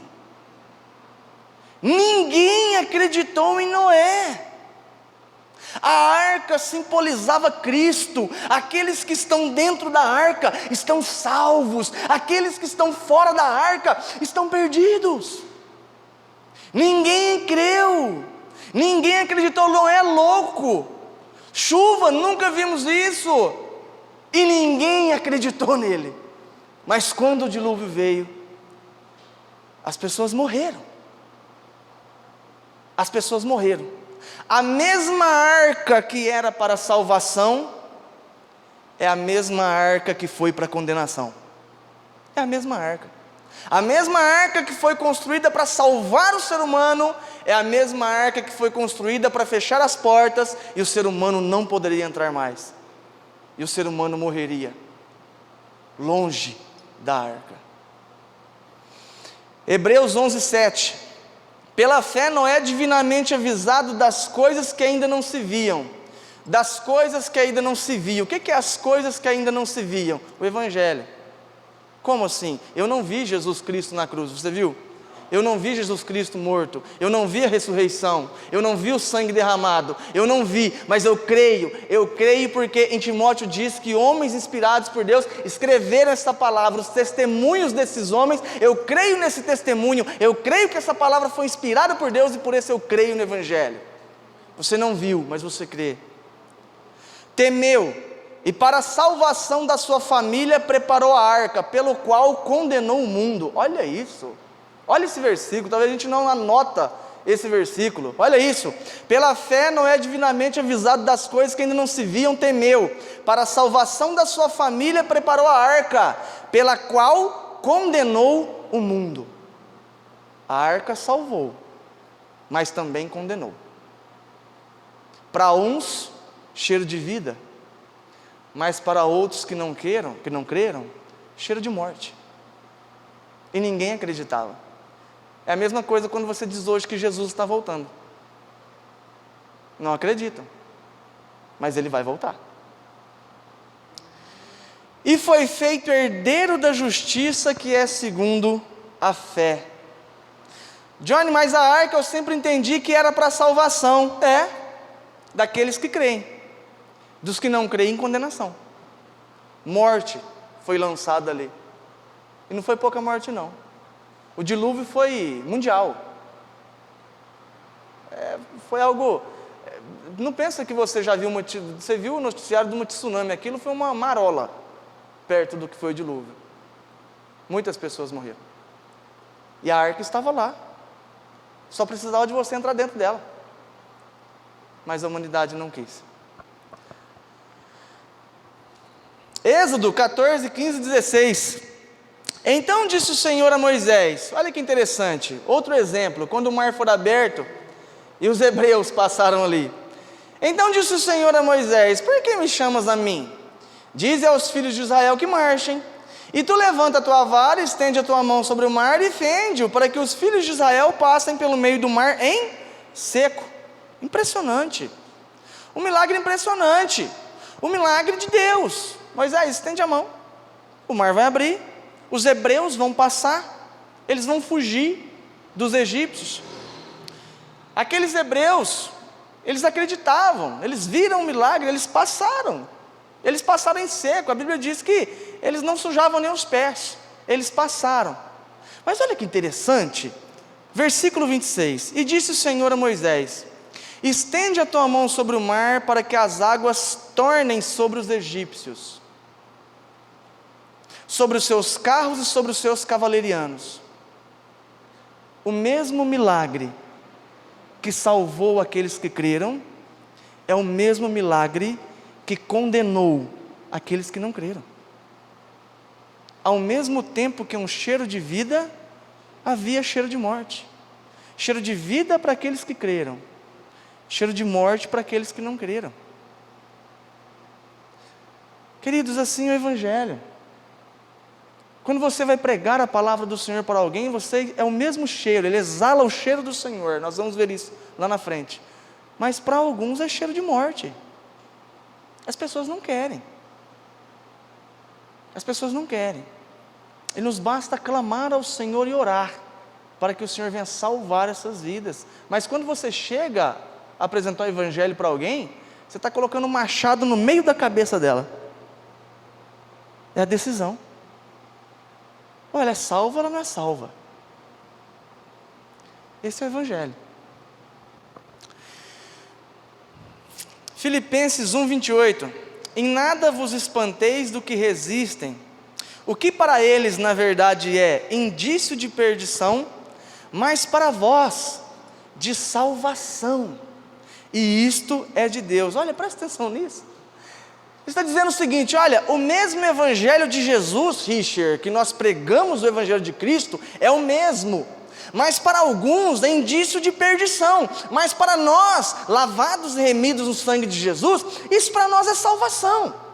Ninguém acreditou em Noé. A arca simbolizava Cristo. Aqueles que estão dentro da arca estão salvos. Aqueles que estão fora da arca estão perdidos. Ninguém creu. Ninguém acreditou. Noé é louco. Chuva, nunca vimos isso. E ninguém acreditou nele. Mas quando o dilúvio veio, as pessoas morreram. As pessoas morreram. A mesma arca que era para salvação é a mesma arca que foi para condenação. É a mesma arca. A mesma arca que foi construída para salvar o ser humano é a mesma arca que foi construída para fechar as portas e o ser humano não poderia entrar mais. E o ser humano morreria longe da arca. Hebreus 11:7. Pela fé Noé é divinamente avisado das coisas que ainda não se viam. Das coisas que ainda não se viam. O que é as coisas que ainda não se viam? O Evangelho. Como assim? Eu não vi Jesus Cristo na cruz, você viu? Eu não vi Jesus Cristo morto, eu não vi a ressurreição, eu não vi o sangue derramado, eu não vi, mas eu creio porque em Timóteo diz que homens inspirados por Deus escreveram essa palavra, os testemunhos desses homens, eu creio nesse testemunho, eu creio que essa palavra foi inspirada por Deus e por isso eu creio no Evangelho. Você não viu, mas você crê. Temeu, e para a salvação da sua família preparou a arca, pelo qual condenou o mundo. Olha isso. Olha esse versículo, talvez a gente não anota esse versículo. Olha isso. Pela fé Noé é divinamente avisado das coisas que ainda não se viam, temeu. Para a salvação da sua família preparou a arca, pela qual condenou o mundo. A arca salvou, mas também condenou. Para uns, cheiro de vida, mas para outros que não creram, cheiro de morte. E ninguém acreditava. É a mesma coisa quando você diz hoje que Jesus está voltando. Não acreditam, mas Ele vai voltar. E foi feito herdeiro da justiça, que é segundo a fé. Johnny, mas a arca eu sempre entendi que era para salvação. É, daqueles que creem. Dos que não creem, condenação. Morte foi lançada ali. E não foi pouca morte não. O dilúvio foi mundial. Foi algo... Não pensa que você já viu... Você viu o noticiário de uma tsunami. Aquilo foi uma marola perto do que foi o dilúvio. Muitas pessoas morreram. E a arca estava lá. Só precisava de você entrar dentro dela. Mas a humanidade não quis. Êxodo 14, 15 e 16. Então disse o Senhor a Moisés, olha que interessante, outro exemplo, quando o mar for aberto e os hebreus passaram ali. Então disse o Senhor a Moisés, por que me chamas a mim? Dize aos filhos de Israel que marchem, e tu levanta a tua vara, estende a tua mão sobre o mar e fende-o, para que os filhos de Israel passem pelo meio do mar em seco. Impressionante, um milagre impressionante, o milagre de Deus. Moisés, estende a mão, o mar vai abrir, os hebreus vão passar, eles vão fugir dos egípcios. Aqueles hebreus, eles acreditavam, eles viram o milagre, eles passaram em seco. A Bíblia diz que eles não sujavam nem os pés, eles passaram. Mas olha que interessante, Versículo 26. E disse o Senhor a Moisés: estende a tua mão sobre o mar, para que as águas tornem sobre os egípcios, sobre os seus carros e sobre os seus cavaleirianos. O mesmo milagre que salvou aqueles que creram, é o mesmo milagre que condenou aqueles que não creram. Ao mesmo tempo que um cheiro de vida, havia cheiro de morte. Cheiro de vida para aqueles que creram, cheiro de morte para aqueles que não creram. Queridos, assim é o Evangelho. Quando você vai pregar a palavra do Senhor para alguém, você é o mesmo cheiro, ele exala o cheiro do Senhor. Nós vamos ver isso lá na frente. Mas para alguns é cheiro de morte. As pessoas não querem. As pessoas não querem. E nos basta clamar ao Senhor e orar, para que o Senhor venha salvar essas vidas. Mas quando você chega a apresentar o Evangelho para alguém, você está colocando um machado no meio da cabeça dela. É a decisão. Ou ela é salva ou ela não é salva. Esse é o Evangelho. Filipenses 1:28. Em nada vos espanteis do que resistem, o que para eles na verdade é indício de perdição, mas para vós de salvação, e isto é de Deus. Olha, presta atenção nisso. Ele está dizendo o seguinte: olha, o mesmo Evangelho de Jesus, Richard, que nós pregamos, o Evangelho de Cristo, é o mesmo, mas para alguns é indício de perdição, mas para nós, lavados e remidos no sangue de Jesus, isso para nós é salvação.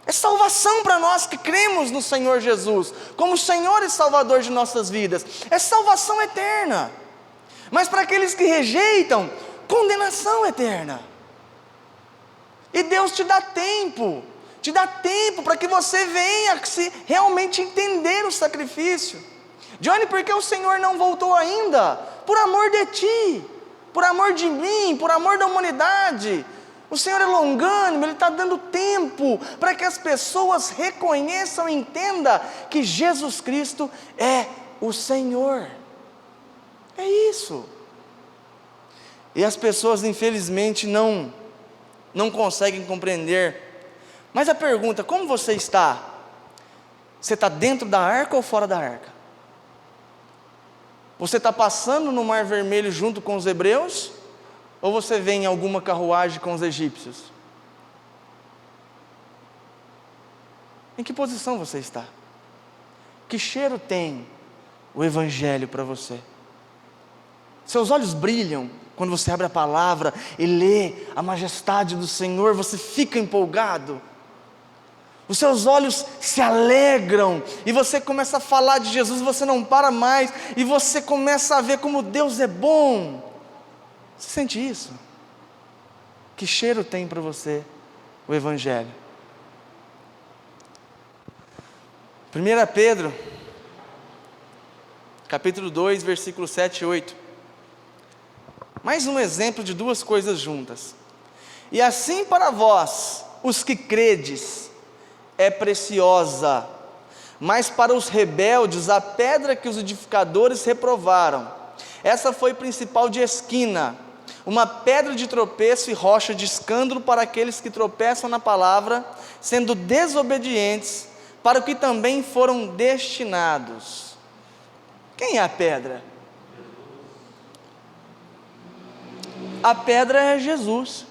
É salvação para nós que cremos no Senhor Jesus, como Senhor e Salvador de nossas vidas. É salvação eterna. Mas para aqueles que rejeitam, condenação eterna. E Deus te dá tempo para que você venha se realmente entender o sacrifício. Johnny, por que o Senhor não voltou ainda? Por amor de ti, por amor de mim, por amor da humanidade. O Senhor é longânimo, Ele está dando tempo para que as pessoas reconheçam e entendam que Jesus Cristo é o Senhor. É isso. E as pessoas infelizmente não conseguem compreender. Mas a pergunta: como você está? Você está dentro da arca ou fora da arca? Você está passando no Mar Vermelho junto com os hebreus? Ou você vem em alguma carruagem com os egípcios? Em que posição você está? Que cheiro tem o Evangelho para você? Seus olhos brilham quando você abre a palavra e lê a majestade do Senhor, você fica empolgado. Os seus olhos se alegram e você começa a falar de Jesus, você não para mais, e você começa a ver como Deus é bom. Você sente isso? Que cheiro tem para você o Evangelho? 1 Pedro, capítulo 2, versículo 7 e 8. Mais um exemplo de duas coisas juntas. E assim para vós, os que credes, é preciosa, mas para os rebeldes, a pedra que os edificadores reprovaram, essa foi principal de esquina, uma pedra de tropeço e rocha de escândalo para aqueles que tropeçam na palavra, sendo desobedientes, para o que também foram destinados. Quem é a pedra? A pedra é Jesus.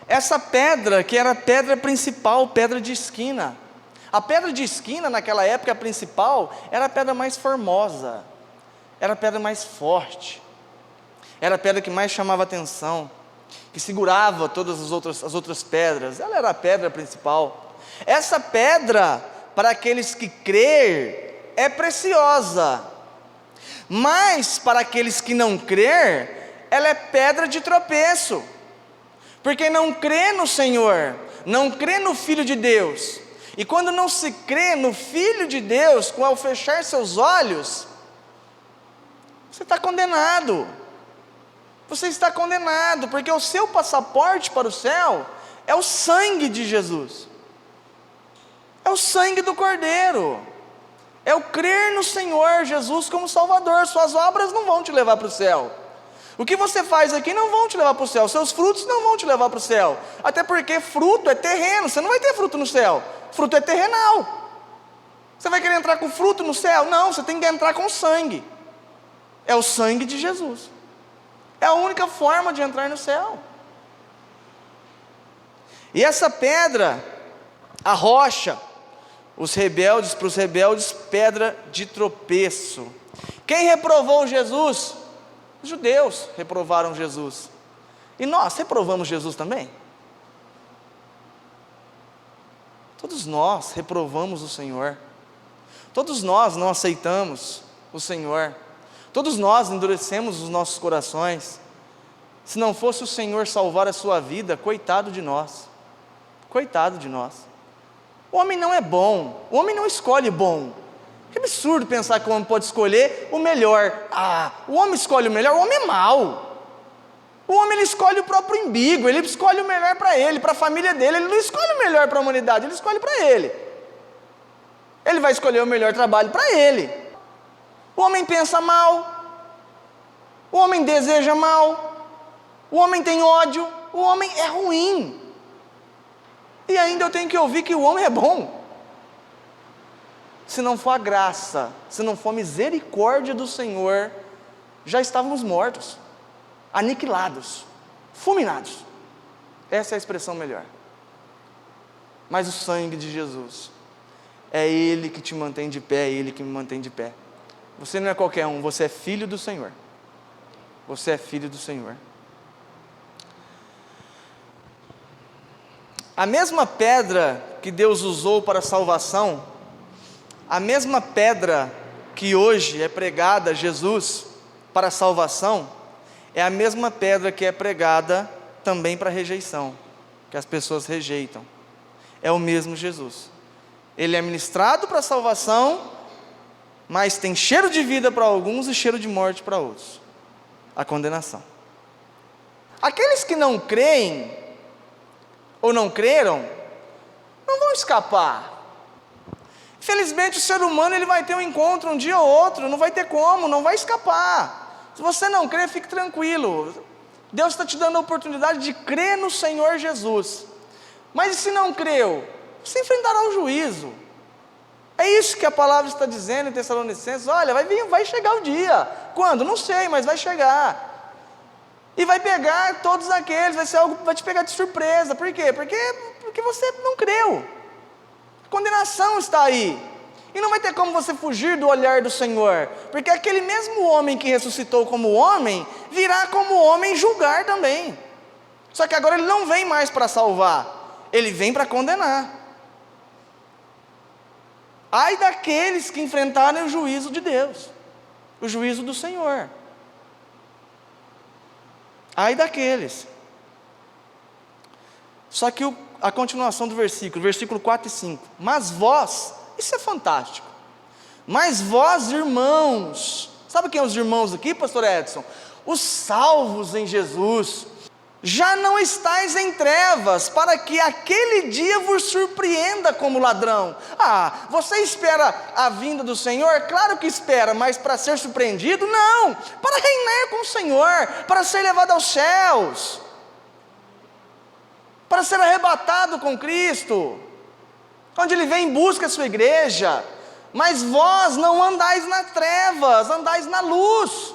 Essa pedra que era a pedra principal, pedra de esquina. A pedra de esquina naquela época, a principal, era a pedra mais formosa, era a pedra mais forte, era a pedra que mais chamava atenção, que segurava todas as outras pedras. Ela era a pedra principal. Essa pedra, para aqueles que crer, é preciosa, mas para aqueles que não crer, ela é pedra de tropeço, porque não crê no Senhor, não crê no Filho de Deus. E quando não se crê no Filho de Deus, ao fechar seus olhos, você está condenado. Você está condenado, porque o seu passaporte para o céu é o sangue de Jesus, é o sangue do Cordeiro, é o crer no Senhor Jesus como Salvador. Suas obras não vão te levar para o céu. O que você faz aqui não vão te levar para o céu. Seus frutos não vão te levar para o céu. Até porque fruto é terreno. Você não vai ter fruto no céu. Fruto é terrenal. Você vai querer entrar com fruto no céu? Não, você tem que entrar com sangue. É o sangue de Jesus. É a única forma de entrar no céu. E essa pedra, a rocha, para os rebeldes, pedra de tropeço. Quem reprovou Jesus? Os judeus reprovaram Jesus. E nós reprovamos Jesus também? Todos nós reprovamos o Senhor. Todos nós não aceitamos o Senhor. Todos nós endurecemos os nossos corações. Se não fosse o Senhor salvar a sua vida, coitado de nós. Coitado de nós. O homem não é bom. O homem não escolhe bom. Que absurdo pensar que o homem pode escolher o melhor. O homem escolhe o melhor, o homem é mau. O homem ele escolhe o próprio umbigo, ele escolhe o melhor para ele, para a família dele. Ele não escolhe o melhor para a humanidade, ele escolhe para ele. Ele vai escolher o melhor trabalho para ele. O homem pensa mal. O homem deseja mal. O homem tem ódio. O homem é ruim. E ainda eu tenho que ouvir que o homem é bom. Se não for a graça, se não for a misericórdia do Senhor, já estávamos mortos, aniquilados, fulminados. Essa é a expressão melhor. Mas o sangue de Jesus, é Ele que te mantém de pé, é Ele que me mantém de pé. Você não é qualquer um, você é filho do Senhor. Você é filho do Senhor. A mesma pedra que Deus usou para a salvação, a mesma pedra que hoje é pregada a Jesus para a salvação, é a mesma pedra que é pregada também para a rejeição, que as pessoas rejeitam. É o mesmo Jesus. Ele é ministrado para a salvação, mas tem cheiro de vida para alguns e cheiro de morte para outros. A condenação. Aqueles que não creem, ou não creram, não vão escapar. Infelizmente o ser humano ele vai ter um encontro um dia ou outro, não vai ter como, não vai escapar. Se você não crê, fique tranquilo. Deus está te dando a oportunidade de crer no Senhor Jesus. Mas e se não creu? Você enfrentará o juízo. É isso que a palavra está dizendo em Tessalonicenses. Olha, vai chegar o dia. Quando? Não sei, mas vai chegar. E vai pegar todos aqueles, vai ser algo, vai te pegar de surpresa. Por quê? Porque você não creu. A condenação está aí. E não vai ter como você fugir do olhar do Senhor. Porque aquele mesmo homem que ressuscitou como homem, virá como homem julgar também. Só que agora ele não vem mais para salvar, ele vem para condenar. Ai daqueles que enfrentarem o juízo de Deus, o juízo do Senhor. Ai daqueles. Só que a continuação do versículo 4 e 5. Mas vós, isso é fantástico. Mas vós, irmãos, sabe quem é os irmãos aqui, pastor Edson? Os salvos em Jesus. Já não estáis em trevas, para que aquele dia vos surpreenda como ladrão. Você espera a vinda do Senhor? Claro que espera, mas para ser surpreendido? Não, para reinar com o Senhor, para ser levado aos céus, para ser arrebatado com Cristo, onde Ele vem em busca da sua igreja. Mas vós não andais nas trevas, andais na luz.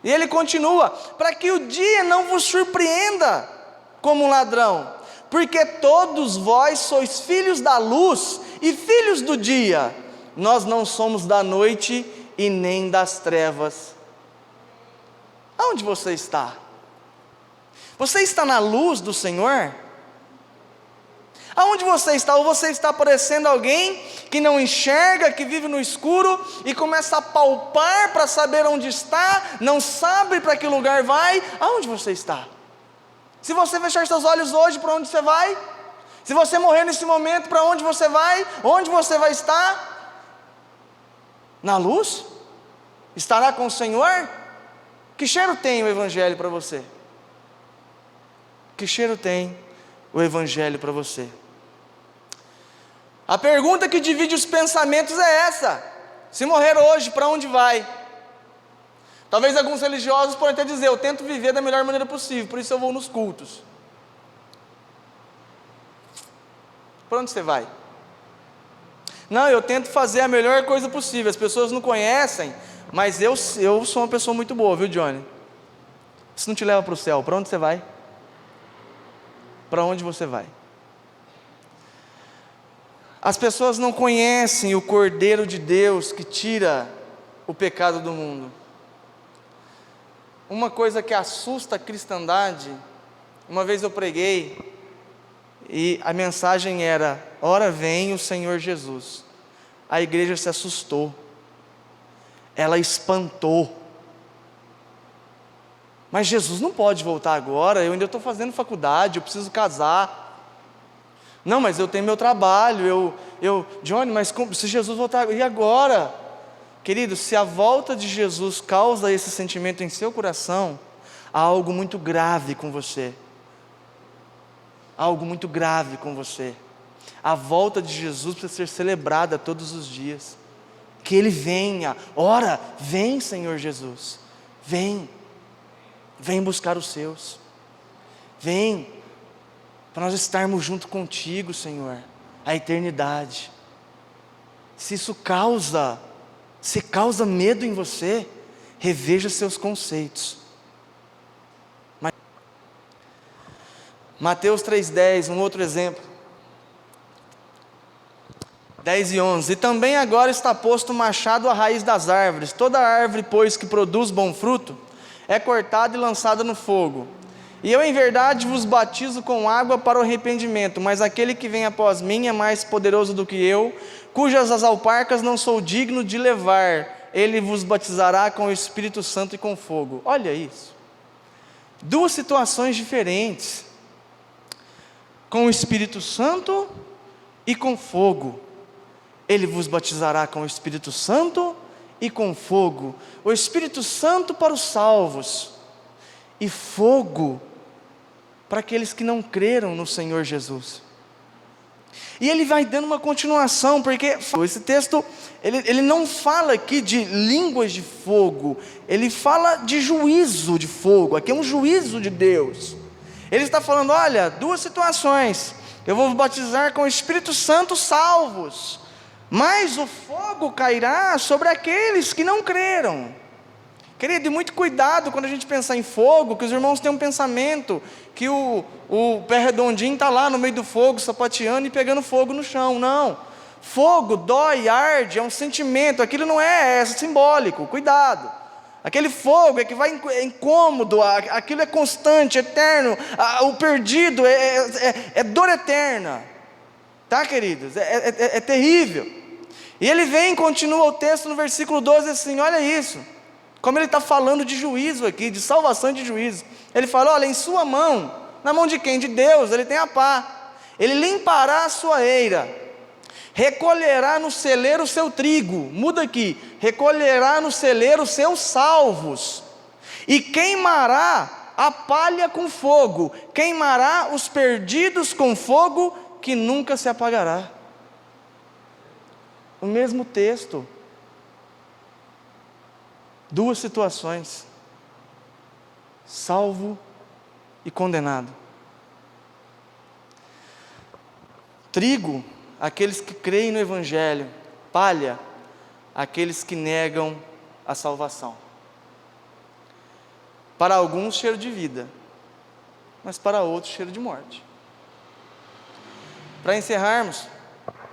E ele continua, para que o dia não vos surpreenda como um ladrão, porque todos vós sois filhos da luz e filhos do dia. Nós não somos da noite e nem das trevas. Aonde você está? Você está na luz do Senhor? Aonde você está? Ou você está parecendo alguém que não enxerga, que vive no escuro e começa a palpar para saber onde está, não sabe para que lugar vai? Aonde você está? Se você fechar seus olhos hoje, para onde você vai? Se você morrer nesse momento, para onde você vai? Onde você vai estar? Na luz? Estará com o Senhor? Que cheiro tem o Evangelho para você? Que cheiro tem o Evangelho para você? A pergunta que divide os pensamentos é essa: se morrer hoje, para onde vai? Talvez alguns religiosos podem até dizer: eu tento viver da melhor maneira possível, por isso eu vou nos cultos. Para onde você vai? Não, eu tento fazer a melhor coisa possível. As pessoas não conhecem, mas eu sou uma pessoa muito boa, viu, Johnny? Isso não te leva para o céu. Para onde você vai? Para onde você vai? As pessoas não conhecem o Cordeiro de Deus que tira o pecado do mundo. Uma coisa que assusta a cristandade, uma vez eu preguei, e a mensagem era: ora vem o Senhor Jesus. A igreja se assustou, ela espantou. Mas Jesus não pode voltar agora, eu ainda estou fazendo faculdade, eu preciso casar. Não, mas eu tenho meu trabalho, Johnny, mas se Jesus voltar, e agora? Querido, se a volta de Jesus causa esse sentimento em seu coração, há algo muito grave com você. Há algo muito grave com você. A volta de Jesus precisa ser celebrada todos os dias. Que Ele venha. Ora, vem, Senhor Jesus. Vem. Vem buscar os seus. Vem, para nós estarmos junto contigo, Senhor, a eternidade. Se causa medo em você, reveja seus conceitos. Mateus 3,10, um outro exemplo. 10 e 11. E também agora está posto o machado à raiz das árvores. Toda árvore, pois, que produz bom fruto, é cortada e lançada no fogo. E eu em verdade vos batizo com água para o arrependimento, mas aquele que vem após mim é mais poderoso do que eu, cujas as alparcas não sou digno de levar. Ele vos batizará com o Espírito Santo e com fogo. Olha isso. Duas situações diferentes. Com o Espírito Santo e com fogo. Ele vos batizará com o Espírito Santo e com fogo. O Espírito Santo para os salvos e fogo para aqueles que não creram no Senhor Jesus. E ele vai dando uma continuação, porque esse texto, ele não fala aqui de línguas de fogo, ele fala de juízo de fogo. Aqui é um juízo de Deus. Ele está falando: olha, duas situações, eu vou batizar com o Espírito Santo salvos, mas o fogo cairá sobre aqueles que não creram. Querido, e muito cuidado quando a gente pensar em fogo, que os irmãos têm um pensamento que o pé redondinho está lá no meio do fogo, sapateando e pegando fogo no chão. Não, fogo dói, arde, é um sentimento, aquilo não é simbólico, cuidado. Aquele fogo é que é incômodo, aquilo é constante, eterno, o perdido é dor eterna, tá, queridos? É terrível. E ele vem, continua o texto no versículo 12 assim: olha isso, como ele está falando de juízo aqui, de salvação e de juízo. Ele fala: olha, em sua mão, na mão de quem? De Deus, ele tem a pá. Ele limpará a sua eira, recolherá no celeiro o seu trigo. Muda aqui: recolherá no celeiro os seus salvos, e queimará a palha com fogo, queimará os perdidos com fogo que nunca se apagará. O mesmo texto, duas situações: salvo e condenado. Trigo, aqueles que creem no Evangelho; palha, aqueles que negam a salvação. Para alguns, cheiro de vida, mas para outros, cheiro de morte. Para encerrarmos,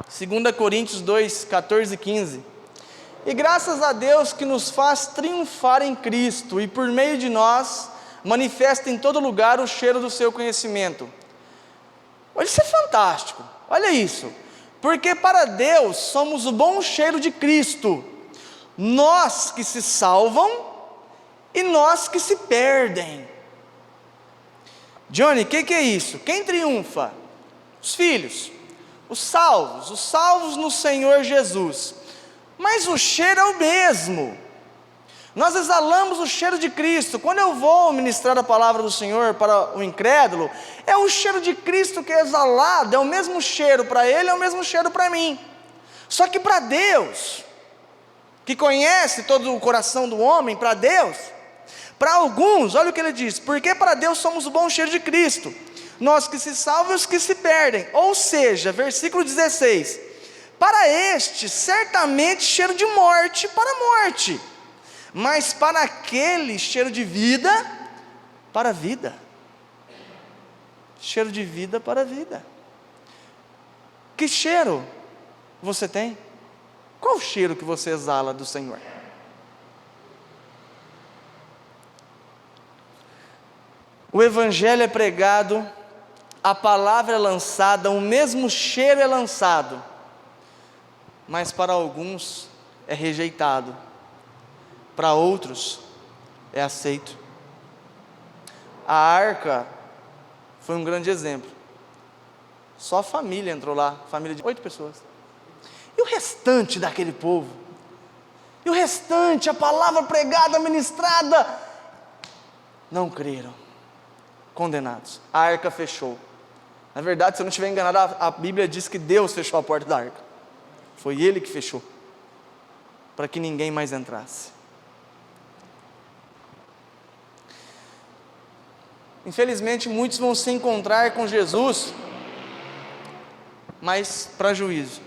2 Coríntios 2, 14 e 15. E graças a Deus que nos faz triunfar em Cristo, e por meio de nós manifesta em todo lugar o cheiro do seu conhecimento. Olha, isso é fantástico, olha isso. Porque para Deus somos o bom cheiro de Cristo, nós que se salvam e nós que se perdem. Johnny, o que é isso? Quem triunfa? Os filhos, os salvos no Senhor Jesus. Mas o cheiro é o mesmo. Nós exalamos o cheiro de Cristo. Quando eu vou ministrar a palavra do Senhor para o incrédulo, é o cheiro de Cristo que é exalado, é o mesmo cheiro para ele, é o mesmo cheiro para mim. Só que para Deus, que conhece todo o coração do homem, para Deus, para alguns, olha o que ele diz: porque para Deus somos o bom cheiro de Cristo, nós que se salvam e os que se perdem. Ou seja, versículo 16: para este, certamente cheiro de morte para a morte, mas para aquele cheiro de vida para a vida. Cheiro de vida para a vida. Que cheiro você tem? Qual o cheiro que você exala do Senhor? O evangelho é pregado, a palavra é lançada, o mesmo cheiro é lançado, mas para alguns é rejeitado, para outros é aceito. A arca foi um grande exemplo. Só a família entrou lá, família de 8 pessoas. E o restante daquele povo? E o restante, a palavra pregada, ministrada, não creram, condenados. A arca fechou. Na verdade, se eu não estiver enganado, a Bíblia diz que Deus fechou a porta da arca. Foi Ele que fechou, para que ninguém mais entrasse. Infelizmente, muitos vão se encontrar com Jesus, mas para juízo.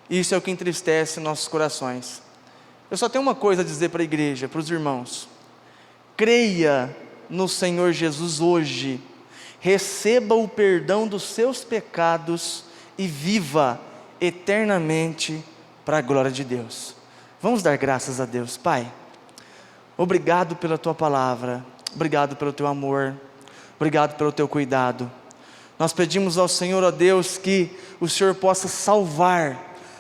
Isso é o que entristece nossos corações. Eu só tenho uma coisa a dizer para a igreja, para os irmãos: creia no Senhor Jesus hoje, receba o perdão dos seus pecados e viva eternamente para a glória de Deus. Vamos dar graças a Deus. Pai, obrigado pela Tua palavra, obrigado pelo Teu amor, obrigado pelo Teu cuidado. Nós pedimos ao Senhor, ó Deus, que o Senhor possa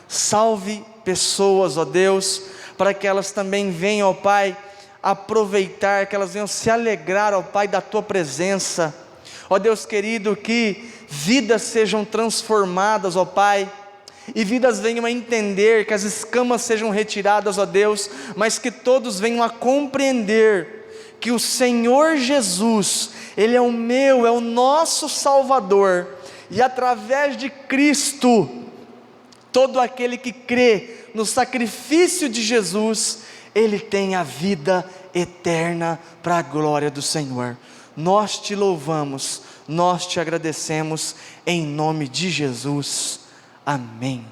salve pessoas, ó Deus, para que elas também venham, ó Pai, aproveitar, que elas venham se alegrar, ó Pai, da Tua presença. Ó Deus querido, que vidas sejam transformadas, ó Pai, e vidas venham a entender, que as escamas sejam retiradas, ó Deus, mas que todos venham a compreender que o Senhor Jesus, Ele é o meu, é o nosso Salvador, e através de Cristo, todo aquele que crê no sacrifício de Jesus, ele tem a vida eterna para a glória do Senhor. Nós te louvamos, nós te agradecemos, em nome de Jesus, amém.